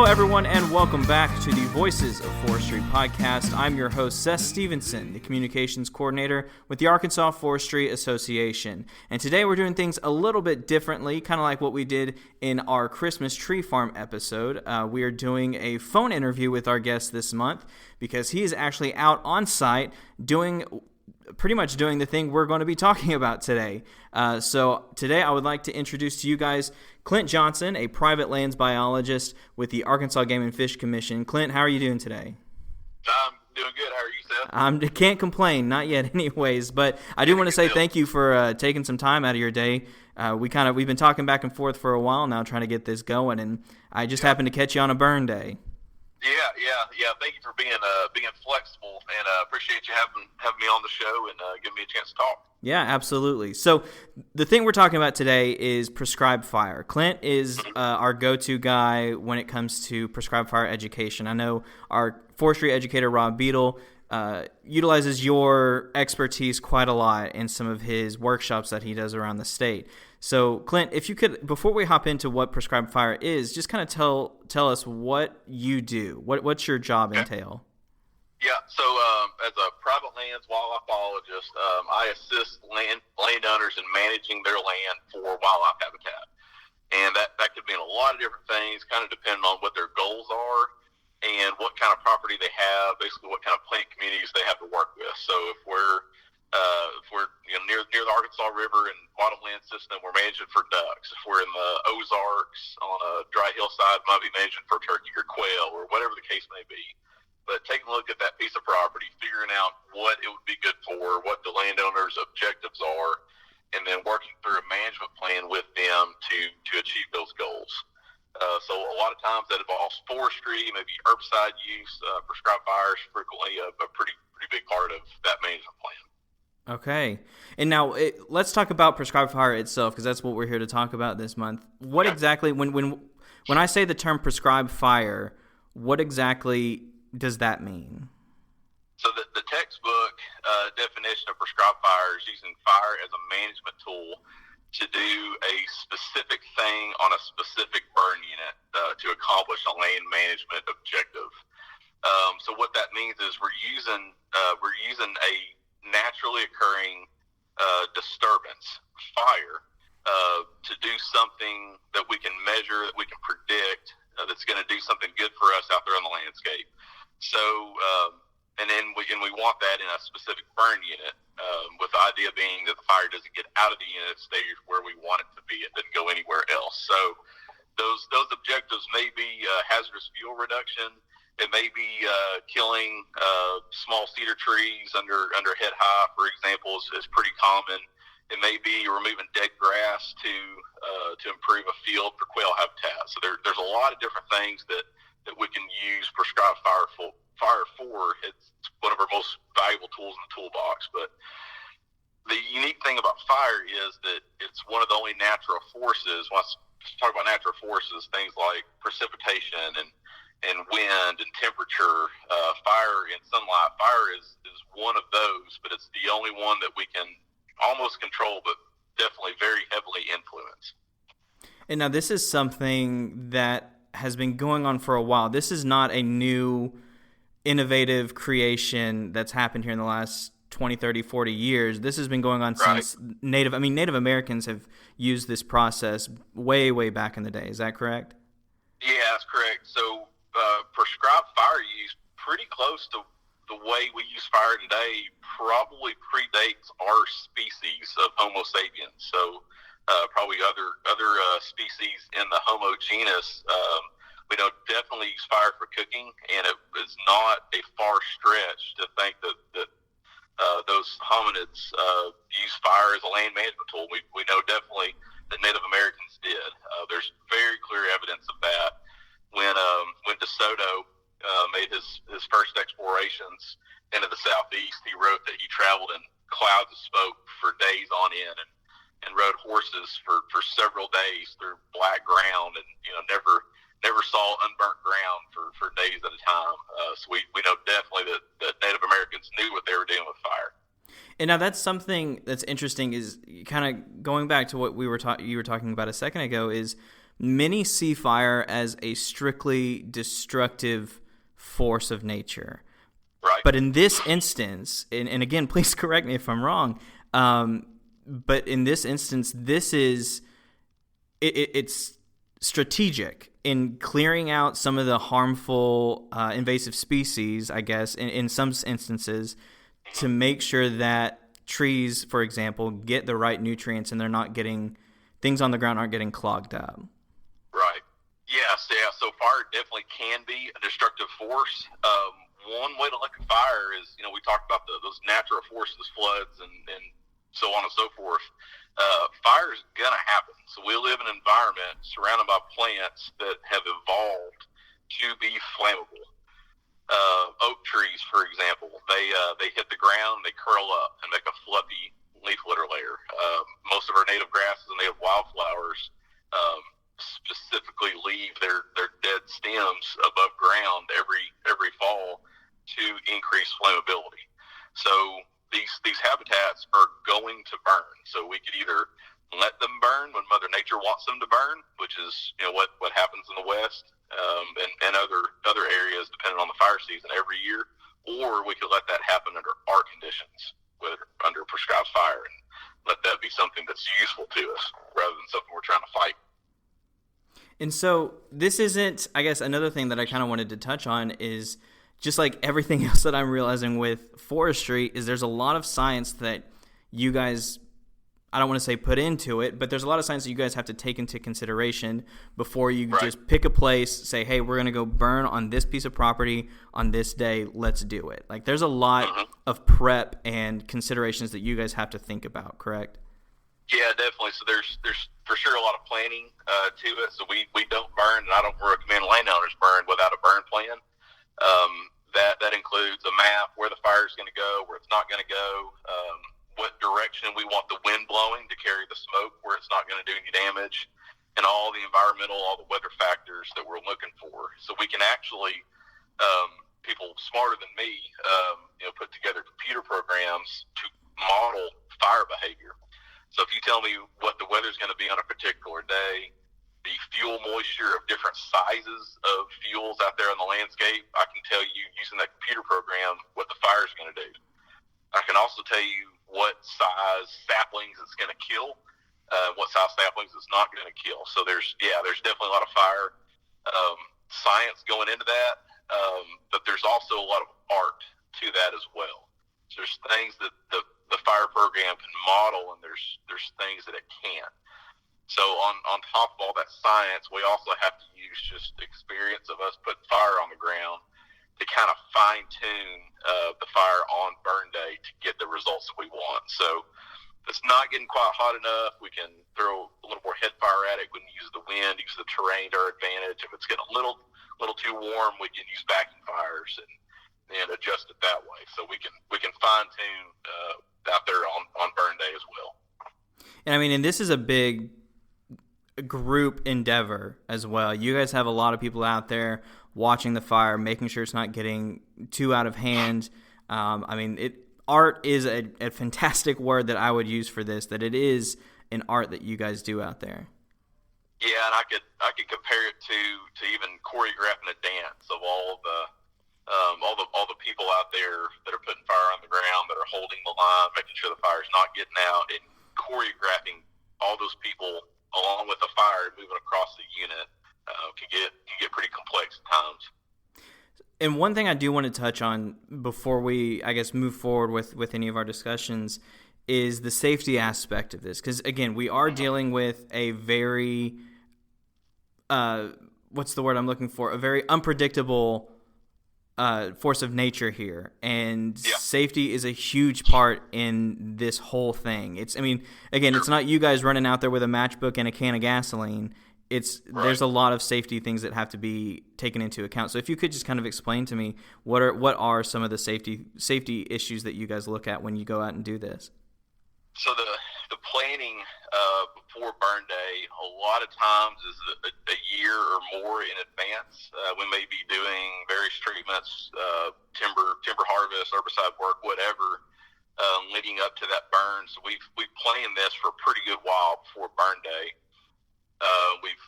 everyone, and welcome back to the Voices of Forestry podcast. I'm your host, Seth Stephenson, the communications coordinator with the Arkansas Forestry Association. And today we're doing things a little bit differently, kind of like what we did in our Christmas tree farm episode. We are doing a phone interview with our guest this month because he is actually out on site pretty much doing the thing we're going to be talking about today. So today I would like to introduce to you guys Clint Johnson, a private lands biologist with the Arkansas Game and Fish Commission. Clint, how are you doing today? I'm doing good. How are you, Seth? I can't complain, not yet anyways, but I do want to say thank you for taking some time out of your day. We've been talking back and forth for a while now trying to get this going, and I just happened to catch you on a burn day. Yeah. Thank you for being flexible, and appreciate you having me on the show and giving me a chance to talk. Yeah, absolutely. So the thing we're talking about today is prescribed fire. Clint is our go-to guy when it comes to prescribed fire education. I know our forestry educator, Rob Beadle, utilizes your expertise quite a lot in some of his workshops that he does around the state. So, Clint, if you could, before we hop into what prescribed fire is, just kind of tell us what you do. What's your job entail? Yeah, so as a private lands wildlife biologist, I assist landowners in managing their land for wildlife habitat. And that could mean a lot of different things, kind of depending on what their goals are and what kind of property they have, basically what kind of plant communities they have to work with. So if we're near the Arkansas River and bottomland system, we're managing for ducks. If we're in the Ozarks on a dry hillside, might be managing for turkey or quail or whatever the case may be. But taking a look at that piece of property, figuring out what it would be good for, what the landowner's objectives are, and then working through a management plan with them to achieve those goals. So a lot of times that involves forestry, maybe herbicide use, prescribed fire is frequently a pretty big part of that management plan. Okay. And now let's talk about prescribed fire itself, because that's what we're here to talk about this month. What exactly, when I say the term prescribed fire, what exactly does that mean? So the textbook definition of prescribed fire is using fire as a management tool to do a specific thing on a specific burn unit to accomplish a land management objective. So what that means is we're using a naturally occurring disturbance, fire, to do something that we can measure, that we can predict, that's going to do something good for us out there on the landscape. So, and we want that in a specific burn unit, with the idea being that the fire doesn't get out of the unit, it stays where we want it to be. It doesn't go anywhere else. So those objectives may be hazardous fuel reduction. It may be killing small cedar trees under head high, for example, is pretty common. It may be removing dead grass to improve a field for quail habitat. So there's a lot of different things that we can use prescribed fire for. It's one of our most valuable tools in the toolbox. But the unique thing about fire is that it's one of the only natural forces. When I talk about natural forces, things like precipitation and wind and temperature, fire and sunlight. Fire is one of those, but it's the only one that we can almost control, but definitely very heavily influence. And now this is something that has been going on for a while. This is not a new innovative creation that's happened here in the last 20, 30, 40 years. This has been going on since Native Americans have used this process way, way back in the day. Is that correct? Yeah, that's correct. So prescribed fire use pretty close to the way we use fire today probably predates our species of Homo sapiens. So probably other species in the Homo genus, we know definitely use fire for cooking, and it is not a far stretch to think that those hominids use fire as a land management tool. We know definitely that Native Americans did. There's very clear evidence of that. When DeSoto made his first explorations into the southeast, he wrote that he traveled in clouds of smoke for days on end and rode horses for several days through black ground, and never saw unburnt ground for days at a time. So we know definitely that Native Americans knew what they were doing with fire. And now that's something that's interesting, is kind of going back to what you were talking about a second ago, is many see fire as a strictly destructive force of nature. Right. But in this instance, and again, please correct me if I'm wrong, but in this instance, it's strategic in clearing out some of the harmful invasive species, I guess, in some instances, to make sure that trees, for example, get the right nutrients and they're not getting, things on the ground aren't getting clogged up. Right. Yes. Yeah. So fire definitely can be a destructive force. One way to look at fire is, we talked about those natural forces, floods, and so on and so forth. Fire is going to happen. So we live in an environment surrounded by plants that have evolved to be flammable. Oak trees, for example, they hit the ground, they curl up and make a fluffy leaf litter layer. Most of our native grasses and native wildflowers specifically leave their dead stems above ground every fall to increase flammability. So these habitats are going to burn. So we could either let them burn when Mother Nature wants them to burn, which is what happens in the West and other areas depending on the fire season every year, or we could let that happen under our conditions, under prescribed fire, and let that be something that's useful to us rather than something we're trying to fight. And so this isn't, I guess, another thing that I kind of wanted to touch on is just like everything else that I'm realizing with forestry is there's a lot of science that you guys, I don't want to say put into it, but there's a lot of science that you guys have to take into consideration before you just pick a place, say, hey, we're going to go burn on this piece of property on this day, let's do it. Like there's a lot of prep and considerations that you guys have to think about, correct? Yeah, definitely. So there's for sure a lot of planning to it. So we don't burn, and I don't recommend landowners burn without a burn plan. That includes a map where the fire is going to go, where it's not going to go, what direction we want the wind blowing to carry the smoke where it's not going to do any damage, and all the weather factors that we're looking for. So we can actually, people smarter than me, put together computer programs to model fire behavior. So if you tell me what the weather's going to be on a particular day, the fuel moisture of different sizes of fuels out there on the landscape, I can tell you using that computer program what the fire's going to do. I can also tell you what size saplings it's going to kill, what size saplings it's not going to kill. So there's definitely a lot of fire science going into that, but there's also a lot of art to that as well. So there's things that the fire program can model, and there's things that it can't. So on top of all that science, we also have to use just experience of us putting fire on the ground to kind of fine-tune the fire on burn day to get the results that we want. So if it's not getting quite hot enough, we can throw a little more head fire at it. We can use the wind, use the terrain to our advantage. If it's getting a little too warm, we can use backing fires and adjust it that way. So we can fine-tune out there on burn day as well. And I mean, and this is a big group endeavor as well. You guys have a lot of people out there watching the fire, making sure it's not getting too out of hand. I mean, art is a fantastic word that I would use for this, that it is an art that you guys do out there. Yeah, and I could compare it to even choreographing a dance of all the people out there that are putting fire on the ground, that are holding the line, making sure the fire's not getting out, and choreographing all those people along with the fire moving across the unit can get pretty complex at times. And one thing I do want to touch on before we, I guess, move forward with any of our discussions is the safety aspect of this. Because, again, we are dealing with a very, what's the word I'm looking for? A very unpredictable force of nature here. And safety is a huge part in this whole thing. It's not you guys running out there with a matchbook and a can of gasoline. There's a lot of safety things that have to be taken into account. So if you could just kind of explain to me what are some of the safety issues that you guys look at when you go out and do this? So the planning before burn day a lot of times is a year or more in advance. We may be doing various treatments, timber harvest, herbicide work, whatever, leading up to that burn. So we've planned this for a pretty good while before burn day.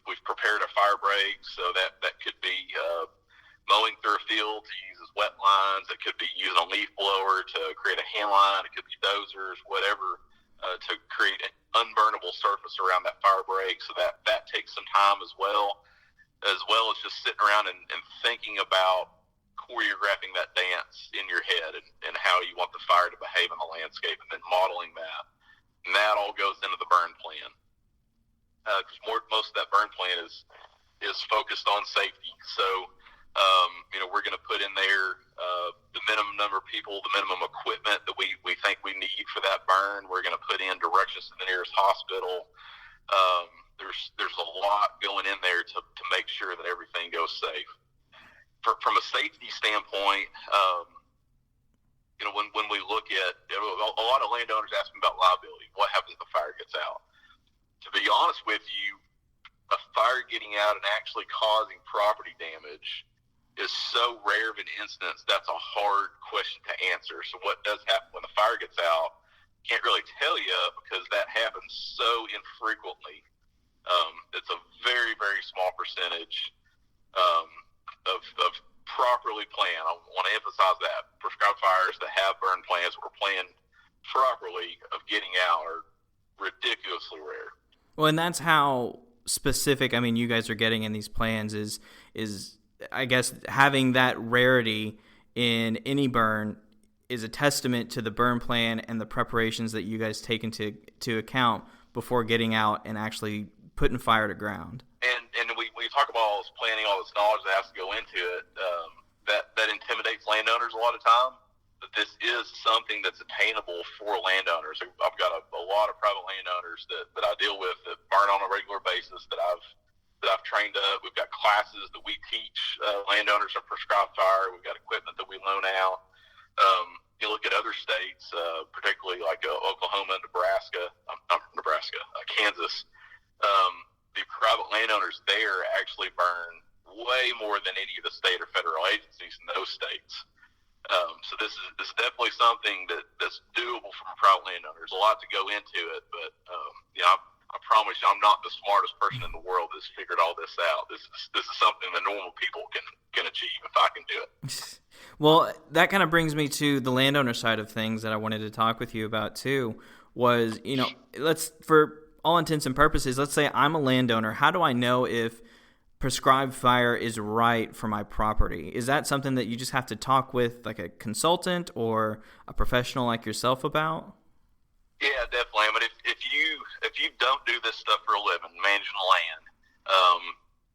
We've prepared a fire break, so that could be mowing through a field to use as wet lines. It could be using a leaf blower to create a hand line. It could be dozers, whatever, to create an unburnable surface around that fire break. So that takes some time as well as just sitting around and thinking about choreographing that dance in your head and how you want the fire to behave in the landscape, and then modeling that. And that all goes into the burn plan. Because most of that burn plan is focused on safety. So, we're going to put in there the minimum number of people, the minimum equipment that we think we need for that burn. We're going to put in directions to the nearest hospital. There's a lot going in there to make sure that everything goes safe. From a safety standpoint, when we look at a lot of landowners ask me about liability. What happens if the fire gets out? To be honest with you, a fire getting out and actually causing property damage is so rare of an instance, that's a hard question to answer. So what does happen when the fire gets out? Can't really tell you, because that happens so infrequently. It's a very, very small percentage of properly planned. I want to emphasize that. Prescribed fires that have burn plans or planned properly of getting out are ridiculously rare. Well, and that's how specific, you guys are getting in these plans is I guess having that rarity in any burn is a testament to the burn plan and the preparations that you guys take into account before getting out and actually putting fire to ground. And we talk about all this planning, all this knowledge that has to go into it. That intimidates landowners a lot of time. But this is something that's attainable for landowners. I've got a lot of private landowners that I deal with that burn on a regular basis that I've trained up. We've got classes that we teach landowners on prescribed fire. We've got equipment that we loan out. You look at other states, particularly like Oklahoma, Kansas. The private landowners there actually burn way more than any of the state or federal agencies in those states. So this is definitely something that's doable from a private landowner. There's a lot to go into it, but I promise you, I'm not the smartest person in the world that's figured all this out. This is something that normal people can achieve if I can do it. Well, that kind of brings me to the landowner side of things that I wanted to talk with you about too. Was for all intents and purposes, let's say I'm a landowner. How do I know if prescribed fire is right for my property? Is that something that you just have to talk with like a consultant or a professional like yourself about? Yeah, definitely. But if you don't do this stuff for a living, managing land,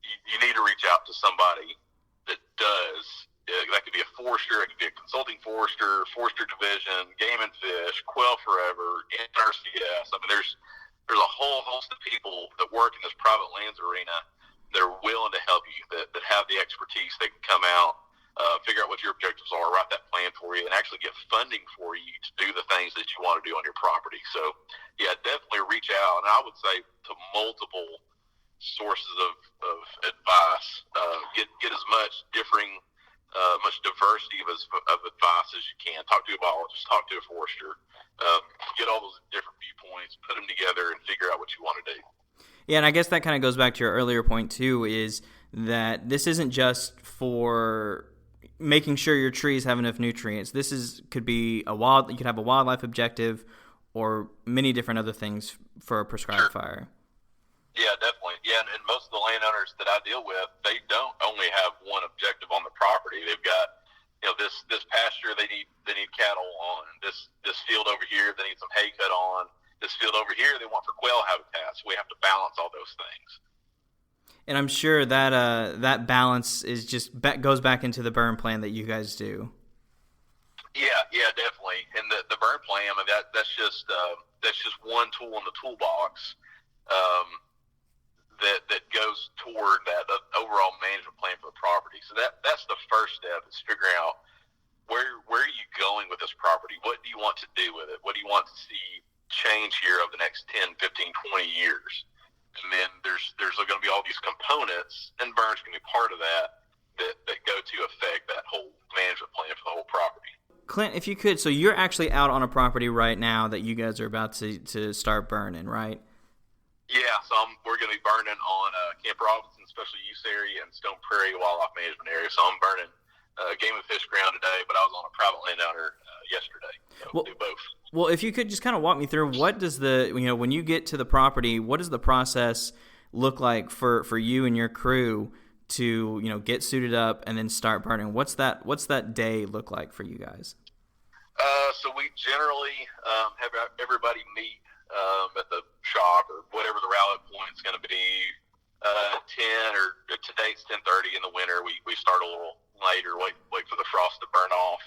you need to reach out to somebody that does. That could be a forester, it could be a consulting forester, forester division, game and fish, Quail Forever, NRCS. There's a whole host of people that work in this private lands arena that are willing to help you, that have the expertise. They can come out, figure out what your objectives are, write that plan for you, and actually get funding for you to do the things that you want to do on your property. So, yeah, definitely reach out. And I would say to multiple sources of advice. Get as much much diversity of advice as you can. Talk to a biologist, talk to a forester, get all those different viewpoints, put them together, and figure out what you want to do. Yeah, and I guess that kind of goes back to your earlier point too, is that this isn't just for making sure your trees have enough nutrients. Could be you could have a wildlife objective or many different other things for a prescribed fire. Yeah, definitely. Yeah, and most of the landowners that I deal with, they don't only have one objective on the property. They've got, this pasture they need cattle on. This field over here they need some hay cut on. This field over here they want for quail habitats. We have to balance all those things. And I'm sure that that balance is goes back into the burn plan that you guys do. Yeah, definitely. And the burn plan, that's just one tool in the toolbox. That goes toward that overall management plan for the property. So that's the first step, is figuring out where are you going with this property? What do you want to do with it? What do you want to see change here over the next 10, 15, 20 years? And then there's going to be all these components, and burns can be part of that go to affect that whole management plan for the whole property. Clint, if you could, so you're actually out on a property right now that you guys are about to start burning, right? Yeah, so we're going to be burning on Camp Robinson Special Use Area and Stone Prairie Wildlife Management Area. So I'm burning game and fish ground today, but I was on a private landowner yesterday. So we'll do both. Well, if you could just kind of walk me through, what does when you get to the property, what does the process look like for you and your crew to, get suited up and then start burning? What's that day look like for you guys? So we generally have everybody meet at the shop or whatever the rally point is going to be. 10 or today's 10:30 in the winter. We start a little later, wait for the frost to burn off.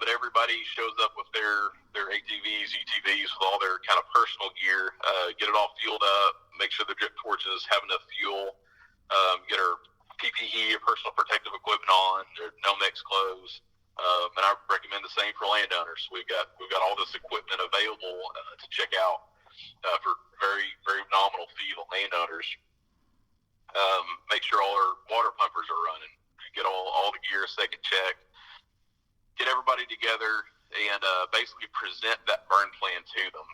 But everybody shows up with their ATVs, UTVs, with all their kind of personal gear. Get it all fueled up. Make sure the drip torches have enough fuel. Get our PPE, or personal protective equipment on. Their no-mix clothes. And I recommend the same for landowners. We've got all this equipment available to check out for very, very nominal fee to landowners. Make sure all our water pumpers are running. Get all the gear second check. Get everybody together and basically present that burn plan to them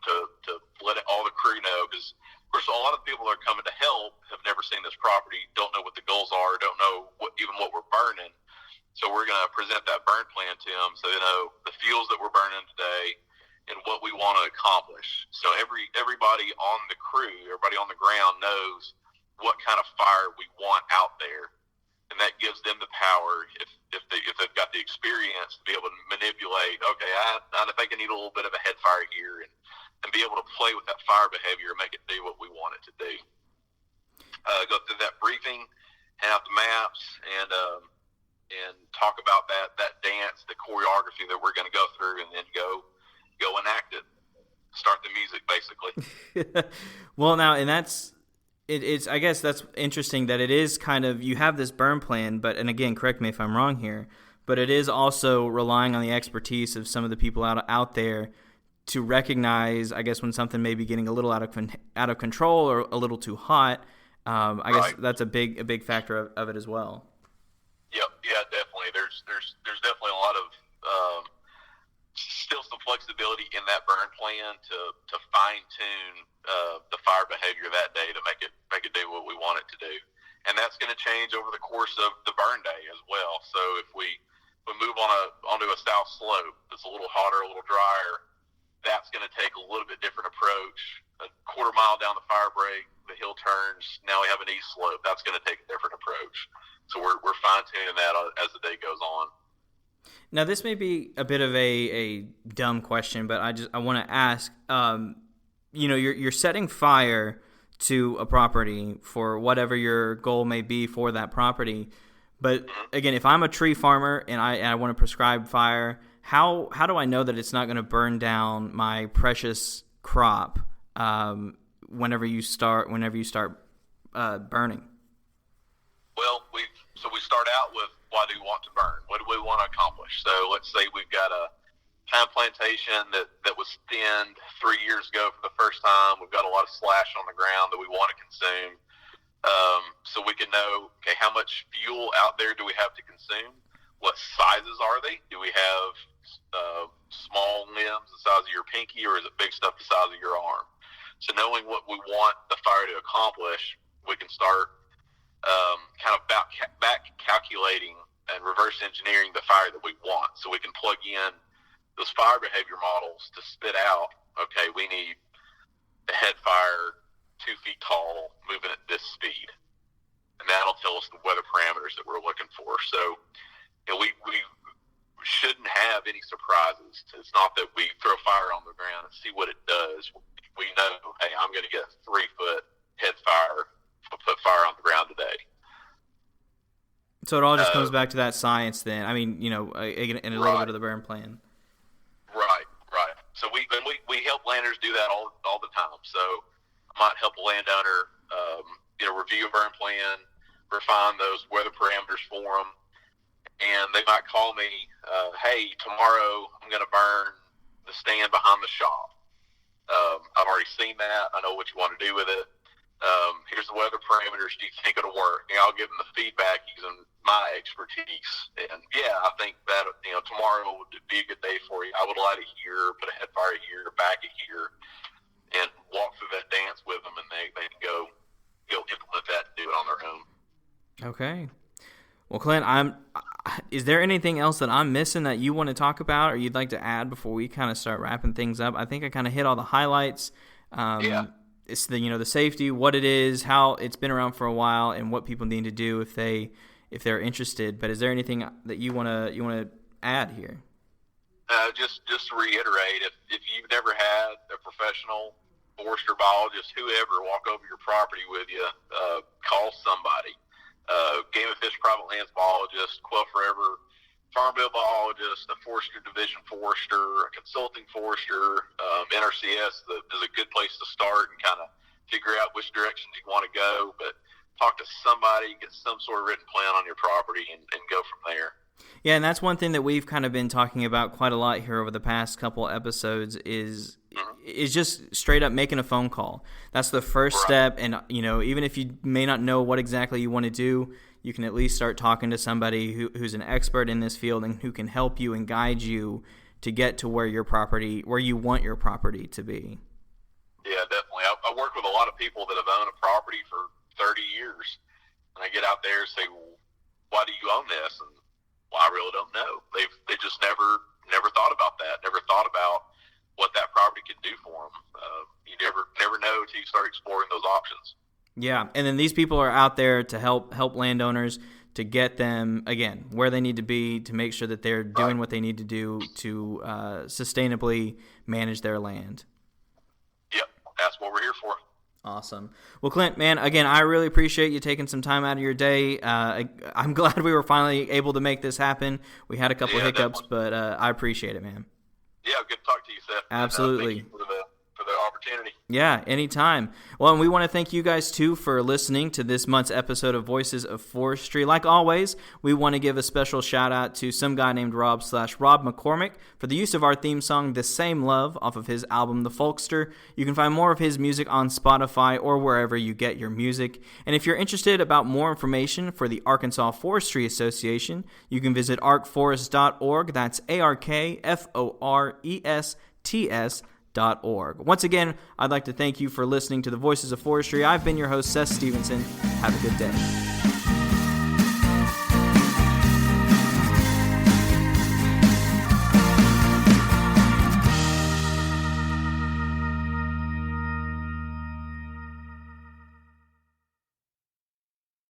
to let all the crew know, because of course a lot of people that are coming to help have never seen this property, don't know what the goals are, don't know what we're burning. So we're going to present that burn plan to them so they know the fuels that we're burning today and what we want to accomplish. So everybody on the crew, everybody on the ground knows what kind of fire we want out there. And that gives them the power, if they've got the experience, to be able to manipulate, okay, I think I need a little bit of a head fire here, and be able to play with that fire behavior and make it do what we want it to do. Go through that briefing, hand out the maps, and talk about that dance, the choreography that we're going to go through, and then go enact it. Start the music, basically. Well, now, and it's I guess that's interesting that it is kind of, you have this burn plan, and again, correct me if I'm wrong here, but it is also relying on the expertise of some of the people out there to recognize, I guess, when something may be getting a little out of control or a little too hot. I guess that's a big factor of it as well. Yep. Yeah, definitely. There's definitely a lot of still some flexibility in that burn plan to fine tune the fire behavior that day to make it do what we want it to do, and that's going to change over the course of the burn day as well. So if we move onto a south slope that's a little hotter, a little drier, that's going to take a little bit different approach. A quarter mile down the fire break, the hill turns. Now we have an east slope. That's going to take a different approach. So we're fine tuning that as the day goes on. Now, this may be a bit of a dumb question, but I want to ask. You're setting fire to a property for whatever your goal may be for that property. But again, if I'm a tree farmer and I want to prescribe fire, how do I know that it's not going to burn down my precious crop whenever you start burning? Well, we start out with, why do we want to burn? What do we want to accomplish? So let's say we've got a pine plantation that was thinned 3 years ago for the first time. We've got a lot of slash on the ground that we want to consume. So we can know, okay, how much fuel out there do we have to consume? What sizes are they? Do we have small limbs the size of your pinky, or is it big stuff the size of your arm? So knowing what we want the fire to accomplish, we can start kind of back calculating and reverse engineering the fire that we want. So we can plug in those fire behavior models to spit out, okay, we need a head fire 2 feet tall, moving at this speed. And that'll tell us the weather parameters that we're looking for. So we shouldn't have any surprises. It's not that we throw fire on the ground and see what it does. We know, hey, I'm going to get a 3-foot head fire, put fire on the ground today. So it all just comes back to that science then. I mean, in a little bit of the burn plan. Right. So we help landowners do that all the time. So I might help a landowner, review a burn plan, refine those weather parameters for them, and they might call me, hey, tomorrow I'm going to burn the stand behind the shop. I've already seen that. I know what you want to do with it. Here's the weather parameters. Do you think it'll work? And I'll give them the feedback using my expertise. And yeah, I think that tomorrow would be a good day for you. I would light it here, put a head fire here, back it here, and walk through that dance with them, and they can go Okay. Well, Clint, is there anything else that I'm missing that you want to talk about or you'd like to add before we kind of start wrapping things up? I think I kind of hit all the highlights. It's the safety, what it is, how it's been around for a while, and what people need to do if they're interested. But is there anything that you want to add here? Just to reiterate, if you've never had a professional forester, biologist, whoever walk over your property with you, call somebody. Game and Fish Private Lands biologist, Quail Forever Farm Bill biologist, a Forestry Division forester, a consulting forester. NRCS is a good place to start and kind of figure out which directions you want to go. But talk to somebody, get some sort of written plan on your property, and go from there. Yeah, and that's one thing that we've kind of been talking about quite a lot here over the past couple episodes is just straight up making a phone call. That's the first step, and even if you may not know what exactly you want to do, you can at least start talking to somebody who's an expert in this field and who can help you and guide you to get to where you want your property to be. Yeah, definitely. I work with a lot of people that have owned a property for 30 years, and I get out there and say, well, why do you own this? And well, I really don't know. They just never thought about that. Never thought about what that property could do for them. You never know until you start exploring those options. Yeah, and then these people are out there to help landowners to get them again where they need to be to make sure that they're doing what they need to do to sustainably manage their land. Yep, that's what we're here for. Awesome. Well, Clint, man, again, I really appreciate you taking some time out of your day. I'm glad we were finally able to make this happen. We had a couple of hiccups, but I appreciate it, man. Yeah, good to talk to you, Seth. Absolutely. Thank you for the opportunity. Yeah, anytime. Well, and we want to thank you guys, too, for listening to this month's episode of Voices of Forestry. Like always, we want to give a special shout-out to some guy named Rob McCormick for the use of our theme song, The Same Love, off of his album, The Folkster. You can find more of his music on Spotify or wherever you get your music. And if you're interested about more information for the Arkansas Forestry Association, you can visit arkforest.org. That's ARKFORESTS.org. Once again, I'd like to thank you for listening to the Voices of Forestry. I've been your host, Seth Stephenson. Have a good day.